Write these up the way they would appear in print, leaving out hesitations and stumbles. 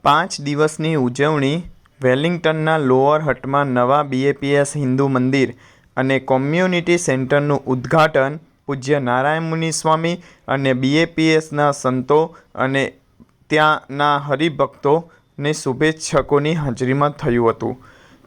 5 દિવસની ઉજવણી વેલિંગ્ટનના લોઅર હટમાં નવા BAPS હિન્દુ મંદિર અને કોમ્યુનિટી સેન્ટરનું ઉદ્ઘાટન પૂજ્ય નારાયણ મુનિ સ્વામી અને BAPSના સંતો અને ત્યાંના હરિભક્તોને શુભેચ્છકોની હાજરીમાં થયું હતું.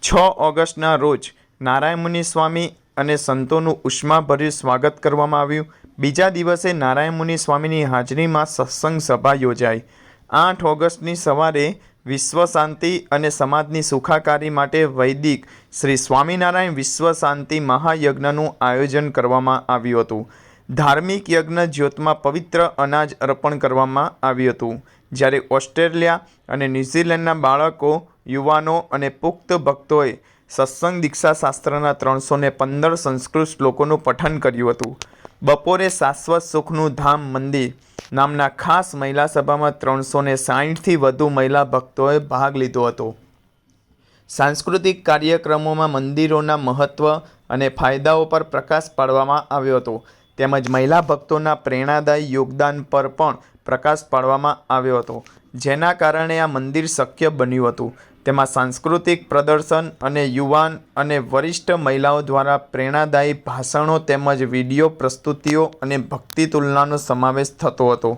6 ઓગસ્ટના રોજ નારાયણ મુનિ સ્વામી અને સંતોનું ઉષ્માભર્યું સ્વાગત કરવામાં આવ્યું. બીજા દિવસે નારાયણ મુનિ સ્વામીની હાજરીમાં સત્સંગ સભા યોજાઈ. 8 ઓગસ્ટની સવારે વિશ્વ શાંતિ અને સમાજની સુખાકારી માટે વૈદિક શ્રી સ્વામિનારાયણ વિશ્વ શાંતિ મહાયજ્ઞનું આયોજન કરવામાં આવ્યું હતું. ધાર્મિક યજ્ઞ જ્યોતમાં પવિત્ર અનાજ અર્પણ કરવામાં આવ્યું હતું. જ્યારે ઓસ્ટ્રેલિયા અને ન્યૂઝીલેન્ડના બાળકો, યુવાનો અને પુખ્ત ભક્તોએ સત્સંગ દીક્ષા શાસ્ત્રના 315 સંસ્કૃત શ્લોકોનું પઠન કર્યું હતું. બપોરે શાશ્વત સુખનું ધામ મંદિર નામના ખાસ મહિલા સભામાં 360થી વધુ મહિલા ભક્તોએ ભાગ લીધો હતો. સાંસ્કૃતિક કાર્યક્રમોમાં મંદિરોના મહત્વ અને ફાયદાઓ પર પ્રકાશ પાડવામાં આવ્યો હતો. તેમજ મહિલા ભક્તોના પ્રેરણાદાયી યોગદાન પર પણ પ્રકાશ પાડવામાં આવ્યો હતો, જેના કારણે આ મંદિર શક્ય બન્યું હતું. તેમાં સાંસ્કૃતિક પ્રદર્શન અને યુવાન અને વરિષ્ઠ મહિલાઓ દ્વારા પ્રેરણાદાયી ભાષણો તેમજ વિડીયો પ્રસ્તુતિઓ અને ભક્તિ તુલનાનો સમાવેશ થતો હતો.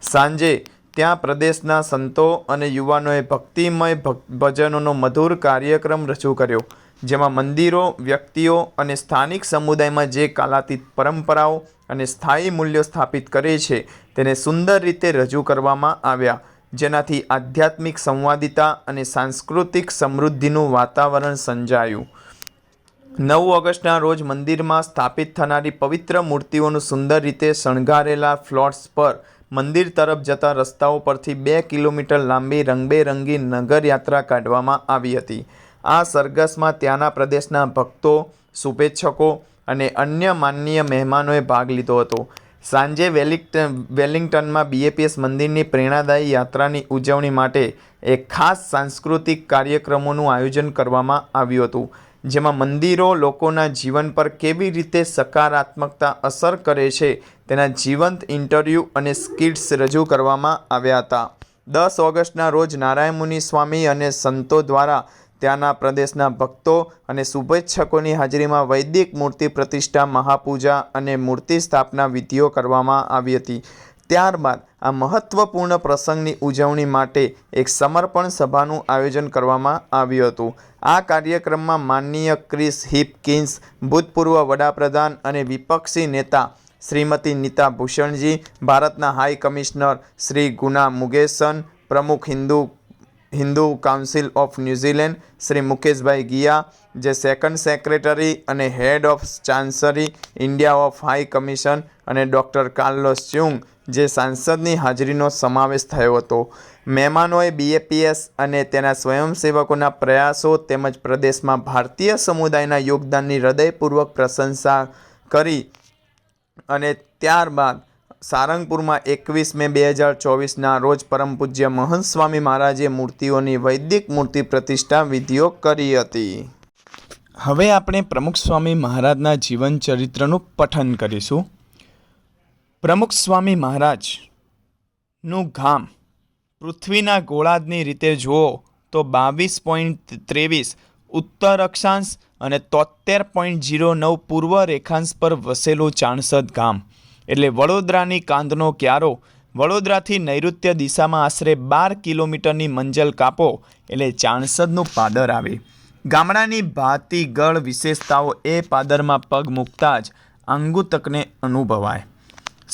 સાંજે ત્યાં પ્રદેશના સંતો અને યુવાનોએ ભક્તિમય ભજનોનો મધુર કાર્યક્રમ રજૂ કર્યો, જેમાં મંદિરો, વ્યક્તિઓ અને સ્થાનિક સમુદાયમાં જે કાલાતીત પરંપરાઓ અને સ્થાયી મૂલ્યો સ્થાપિત કરે છે તેને સુંદર રીતે રજૂ કરવામાં આવ્યા, જેનાથી આધ્યાત્મિક સંવાદિતા અને સાંસ્કૃતિક સમૃદ્ધિનું વાતાવરણ સર્જાયું. 9 ઓગસ્ટના રોજ મંદિરમાં સ્થાપિત થનારી પવિત્ર મૂર્તિઓનું સુંદર રીતે શણગારેલા ફ્લોટ્સ પર મંદિર તરફ જતા રસ્તાઓ પરથી 2 કિલોમીટર લાંબી રંગબેરંગી નગરયાત્રા કાઢવામાં આવી હતી. આ સરઘસમાં ત્યાંના પ્રદેશના ભક્તો, શુભેચ્છકો અને અન્ય માનનીય મહેમાનોએ ભાગ લીધો હતો. સાંજે વેલિંગ્ટનમાં BAPS મંદિરની પ્રેરણાદાયી યાત્રાની ઉજવણી માટે એક ખાસ સાંસ્કૃતિક કાર્યક્રમોનું આયોજન કરવામાં આવ્યું હતું, જેમાં મંદિરો લોકોના જીવન પર કેવી રીતે સકારાત્મકતા અસર કરે છે તેના જીવંત ઇન્ટરવ્યૂ અને સ્કિટ્સ રજૂ કરવામાં આવ્યા હતા. 10 ઓગસ્ટના રોજ નારાયણ મુનિ સ્વામી અને સંતો દ્વારા ત્યાંના પ્રદેશના ભક્તો અને શુભેચ્છકોની હાજરીમાં વૈદિક મૂર્તિ પ્રતિષ્ઠા, મહાપૂજા અને મૂર્તિ સ્થાપના વિધિઓ કરવામાં આવી હતી. ત્યારબાદ આ મહત્વપૂર્ણ પ્રસંગની ઉજવણી માટે એક સમર્પણ સભાનું આયોજન કરવામાં આવ્યું હતું. આ કાર્યક્રમમાં માનનીય ક્રિસ હિપકિન્સ, ભૂતપૂર્વ વડાપ્રધાન અને વિપક્ષી નેતા શ્રીમતી નીતા ભૂષણજી, ભારતના હાઈ કમિશનર શ્રી ગુના મુગેસન, પ્રમુખ Hindu council of New Zealand Shri Mukeshbhai Giya, જે સેકન્ડ સેક્રેટરી અને head of chancery India of high commission, અને ડૉક્ટર કાર્લોસ ચુંગ, જે સાંસદની હાજરીનો સમાવેશ થયો હતો. મહેમાનોએ BAPS અને તેના સ્વયંસેવકોના પ્રયાસો તેમજ પ્રદેશમાં ભારતીય સમુદાયના યોગદાનની હૃદયપૂર્વક પ્રશંસા કરી અને ત્યારબાદ સારંગપુરમાં 21 મે 2024ના રોજ પરમ પૂજ્ય મહંત સ્વામી મહારાજે મૂર્તિઓની વૈદિક મૂર્તિ પ્રતિષ્ઠા વિધિઓ કરી હતી. હવે આપણે પ્રમુખ સ્વામી મહારાજના જીવન ચરિત્રનું પઠન કરીશું. પ્રમુખ સ્વામી મહારાજનું ગામ પૃથ્વીના ગોળાર્ધની રીતે જુઓ તો 22.23 ઉત્તર અક્ષાંશ અને 73.09 પૂર્વ રેખાંશ પર વસેલું ચાણસદ ગામ એટલે વડોદરાની કાંધનો ક્યારો. વડોદરાથી નૈઋત્ય દિશામાં આશરે 12 કિલોમીટરની મંજલ કાપો એટલે ચાણસદનું પાદર આવે. ગામડાની ભાતીગળ વિશેષતાઓ એ પાદરમાં પગ મૂકતા જ આંગુતકને અનુભવાય.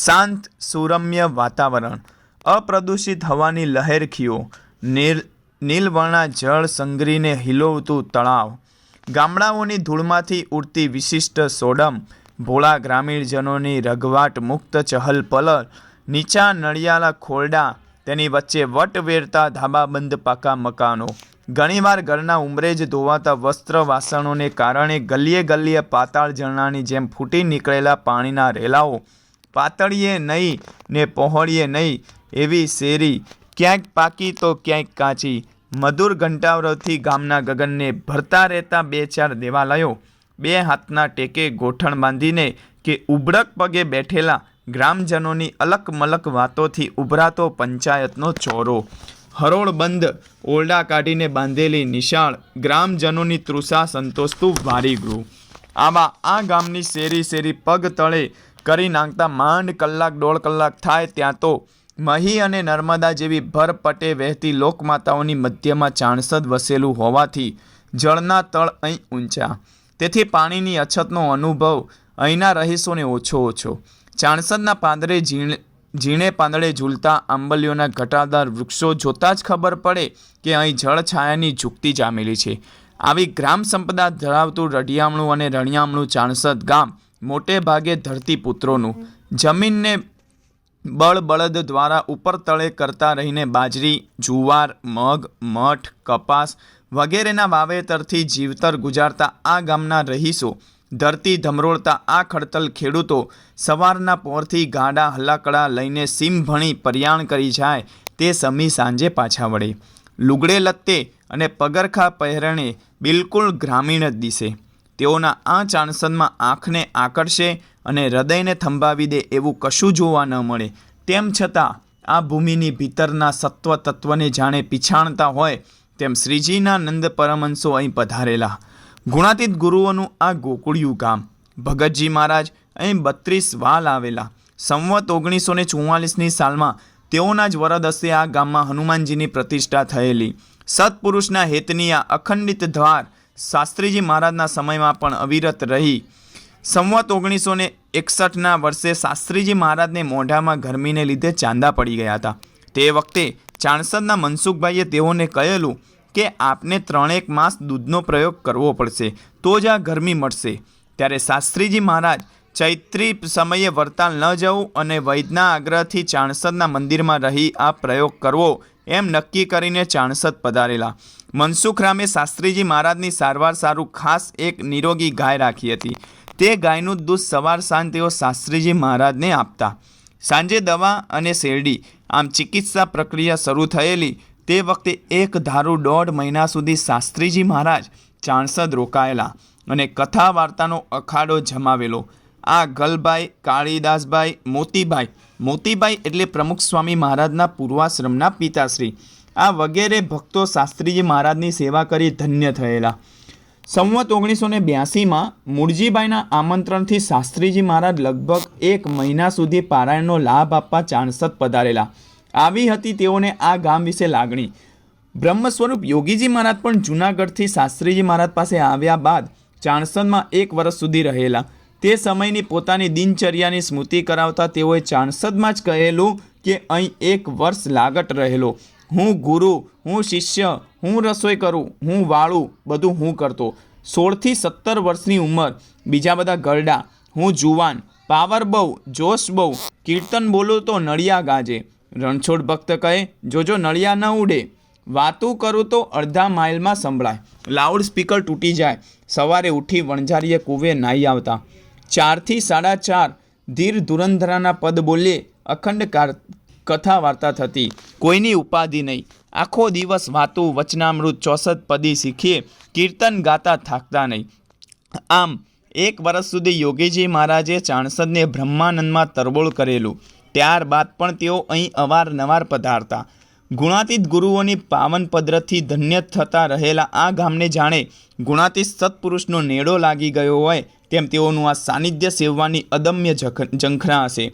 શાંત સુરમ્ય વાતાવરણ, અપ્રદૂષિત હવાની લહેરખીઓ, નીલવર્ણા જળ સંગ્રહીને હિલોવતું તળાવ, ગામડાઓની ધૂળમાંથી ઉડતી વિશિષ્ટ સોડમ, ભોળા ગ્રામીણજનોની રઘવાટ મુક્ત ચહલપહલ, નીચા નળિયાળા ખોરડા, તેની વચ્ચે વટ વેરતા ધાબાબંધ પાકા મકાનો, ઘણીવાર ઘરના ઉંબરે જ ધોવાતા વસ્ત્ર વાસણોને કારણે ગલીએ ગલીએ પાતાળ ઝરણાની જેમ ફૂટી નીકળેલા પાણીના રેલાઓ, પાતળીએ નહીં ને પહોળીએ નહીં એવી શેરી, ક્યાંક પાકી તો ક્યાંક કાચી, મધુર ઘંટાવરોથી ગામના ગગનને ભરતા રહેતા 2-4 દેવાલયો, 2 હાથના ટેકે ગોઠણ બાંધીને કે ઉબળક પગે બેઠેલા ગ્રામજનોની અલક મલક વાતોથી ઉભરાતો પંચાયતનો ચોરો, હરોળબંધ ઓરડા કાઢીને બાંધેલી નિશાળ ગ્રામજનોની તૃષા સંતોષતું વારીગૃહ. આવા આ ગામની શેરી શેરી પગ તળે કરી નાખતા માંડ કલાક દોઢ કલાક થાય ત્યાં તો મહી અને નર્મદા જેવી ભરપટે વહેતી લોકમાતાઓની મધ્યમાં ચાણસદ વસેલું હોવાથી જળના તળ અહીં ઊંચા. તેથી પાણીની અછતનો અનુભવ અહીંના રહીશોને ઓછો. ચાણસદના પાંદરે ઝીણે પાંદડે ઝૂલતા આંબલીઓના ઘટાદાર વૃક્ષો જોતાં જ ખબર પડે કે અહીં જળછાયાની ઝૂકતી જામેલી છે. આવી ગ્રામ સંપદા ધરાવતું રઢિયામણું અને રણિયામણું ચાણસદ ગામ મોટે ભાગે ધરતીપુત્રોનું. જમીનને બળદ દ્વારા ઉપર તળે કરતા રહીને બાજરી, જુવાર, મગ, મઠ, કપાસ વગેરેના વાવેતરથી જીવતર ગુજારતા આ ગામના રહીશો, ધરતી ધમરોળતા આ ખડતલ ખેડૂતો સવારના પોરથી ગાડા હલાકડા લઈને સીમ ભણી પર્યાણ કરી જાય તે સમી સાંજે પાછા વળે. લુગડે લત્તે અને પગરખા પહેરણે બિલકુલ ગ્રામીણ જ દિશે. તેઓના આ ચાણસદમાં આંખને આકર્ષે અને હૃદયને થંભાવી દે એવું કશું જોવા ન મળે. તેમ છતાં આ ભૂમિની ભીતરના સત્વ તત્વને જાણે પીછાણતા હોય તેમ શ્રીજીના નંદ પરમહંસો અહીં પધારેલા. ગુણાતીત ગુરુઓનું આ ગોકુળિયું ગામ. ભગતજી મહારાજ અહીં 32 વાલ આવેલા. સંવત 1944ની સાલમાં તેઓના જ વરદ હસ્તે આ ગામમાં હનુમાનજીની પ્રતિષ્ઠા થયેલી. સત્પુરુષના હેતની આ અખંડિત દ્વાર શાસ્ત્રીજી મહારાજના સમયમાં પણ અવિરત રહી. સંવત 1961ના વર્ષે શાસ્ત્રીજી મહારાજને મોઢામાં ગરમીને લીધે ચાંદા પડી ગયા હતા. તે વખતે ચાણસદના મનસુખભાઈએ તેઓને કહેલું કે આપને 3 માસ દૂધનો પ્રયોગ કરવો પડશે તો જ આ ગરમી મળશે. ત્યારે શાસ્ત્રીજી મહારાજ ચૈત્રી સમયે વરતાલ ન જવું અને વૈદના આગ્રહથી ચાણસદના મંદિરમાં રહી આ પ્રયોગ કરવો એમ નક્કી કરીને ચાણસદ પધારેલા. મનસુખરામે શાસ્ત્રીજી મહારાજની સારવાર સારું ખાસ એક નિરોગી ગાય રાખી હતી. તે ગાયનું દૂધ સવાર સાંજ તેઓ શાસ્ત્રીજી મહારાજને આપતા. સાંજે દવા અને શેરડી આમ ચિકિત્સા પ્રક્રિયા શરૂ થયેલી. તે વખતે એક ધારું 1.5 મહિના સુધી શાસ્ત્રીજી મહારાજ ચાણસદ રોકાયેલા અને કથા વાર્તાનો અખાડો જમાવેલો. આ ગલભાઈ, કાળીદાસભાઈ, મોતીભાઈ એટલે પ્રમુખ સ્વામી મહારાજના પૂર્વાશ્રમના પિતાશ્રી, આ વગેરે ભક્તો શાસ્ત્રીજી મહારાજની સેવા કરી ધન્ય થયેલા. સંવત 1982માં મૂળજીભાઈના આમંત્રણથી શાસ્ત્રીજી મહારાજ લગભગ 1 મહિના સુધી પારાયણનો લાભ આપવા ચાણસદ પધારેલા. આવી હતી તેઓને આ ગામ વિશે લાગણી. બ્રહ્મ સ્વરૂપ યોગીજી મહારાજ પણ જૂનાગઢથી શાસ્ત્રીજી મહારાજ પાસે આવ્યા બાદ ચાણસદમાં 1 વર્ષ સુધી રહેલા. તે સમયની પોતાની દિનચર્યાની સ્મૃતિ કરાવતા તેઓએ ચાણસદમાં જ કહેલું કે અહીં 1 વર્ષ લાગટ રહેલો. હું ગુરુ, હું શિષ્ય, હું રસોઈ કરું, હું વાળું, બધું હું કરતો. 16થી 17 વર્ષની ઉંમર, બીજા બધા ગરડા, હું જુવાન, પાવર બહુ, જોશ બહુ, કીર્તન બોલું તો નળિયા ગાજે. રણછોડ ભક્ત કહે જોજો નળિયા ન ઉડે. વાતું કરું તો અડધા માઇલમાં સંભળાય. લાઉડ સ્પીકર તૂટી જાય. સવારે ઉઠી વણઝારીએ કૂવે નાહી આવતા. 4થી 4:30 ધીર ધુરંધરાના પદ બોલીએ અખંડ કથા વાર્તા થતી. કોઈની ઉપાધિ નહીં. આખો દિવસ વાતું વચનામૃત 64 પદી શીખીએ. કીર્તન ગાતા થાકતા નહીં. આમ 1 વર્ષ સુધી યોગીજી મહારાજે ચાણસદને બ્રહ્માનંદમાં તરબોળ કરેલું. ત્યારબાદ પણ તેઓ અહીં અવારનવાર પધારતા. ગુણાતીત ગુરુઓની પાવન પદ્રથી ધન્ય થતા રહેલા આ ગામને જાણે ગુણાતીત સત્પુરુષનો નેડો લાગી ગયો હોય તેમ તેઓનું આ સાનિધ્ય સેવવાની અદમ્ય ઝંખના હશે.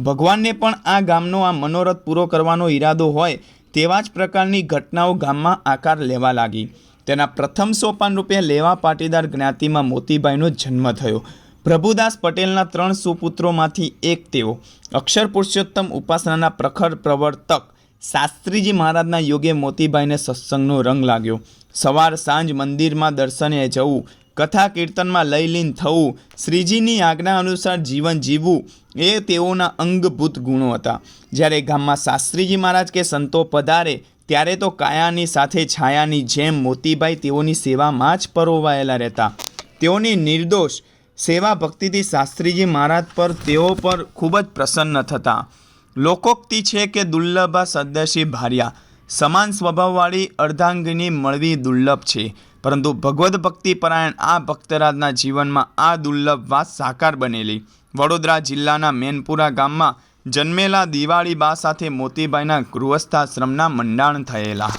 ભગવાનને પણ આ ગામનો આ મનોરથ પૂરો કરવાનો ઈરાદો હોય તેવા જ પ્રકારની ઘટનાઓ ગામમાં આકાર લેવા લાગી. તેના પ્રથમ સોપાન રૂપે લેવા પાટીદાર જ્ઞાતિમાં મોતીભાઈનો જન્મ થયો. પ્રભુદાસ પટેલના 3 સુપુત્રોમાંથી એક તેઓ. અક્ષર પુરુષોત્તમ ઉપાસનાના પ્રખર પ્રવર્તક શાસ્ત્રીજી મહારાજના યોગે મોતીભાઈને સત્સંગનો રંગ લાગ્યો. સવાર સાંજ મંદિરમાં દર્શને જવું, કથા કીર્તનમાં લયલીન થવું, શ્રીજીની આજ્ઞા અનુસાર જીવન જીવવું એ તેઓના અંગભૂત ગુણો હતા. જ્યારે ગામમાં શાસ્ત્રીજી મહારાજ કે સંતો પધારે ત્યારે તો કાયાની સાથે છાયાની જેમ મોતીભાઈ તેઓની સેવામાં જ પરોવાયેલા રહેતા. તેઓની નિર્દોષ સેવા ભક્તિથી શાસ્ત્રીજી મહારાજ પર તેઓ પર ખૂબ જ પ્રસન્ન થતા. લોકોક્તિ છે કે દુર્લભા સદસ્ય ભાર્યા, સમાન સ્વભાવવાળી અર્ધાંગિની મળવી દુર્લભ છે. પરંતુ ભગવદ્ ભક્તિ પરાયણ આ ભક્તરાજના જીવનમાં આ દુર્લભ વાત સાકાર બનેલી. વડોદરા જિલ્લાના મેનપુરા ગામમાં જન્મેલા દિવાળી બા સાથે મોતીબાઈના ગૃહસ્થાશ્રમના મંડાણ થયેલા.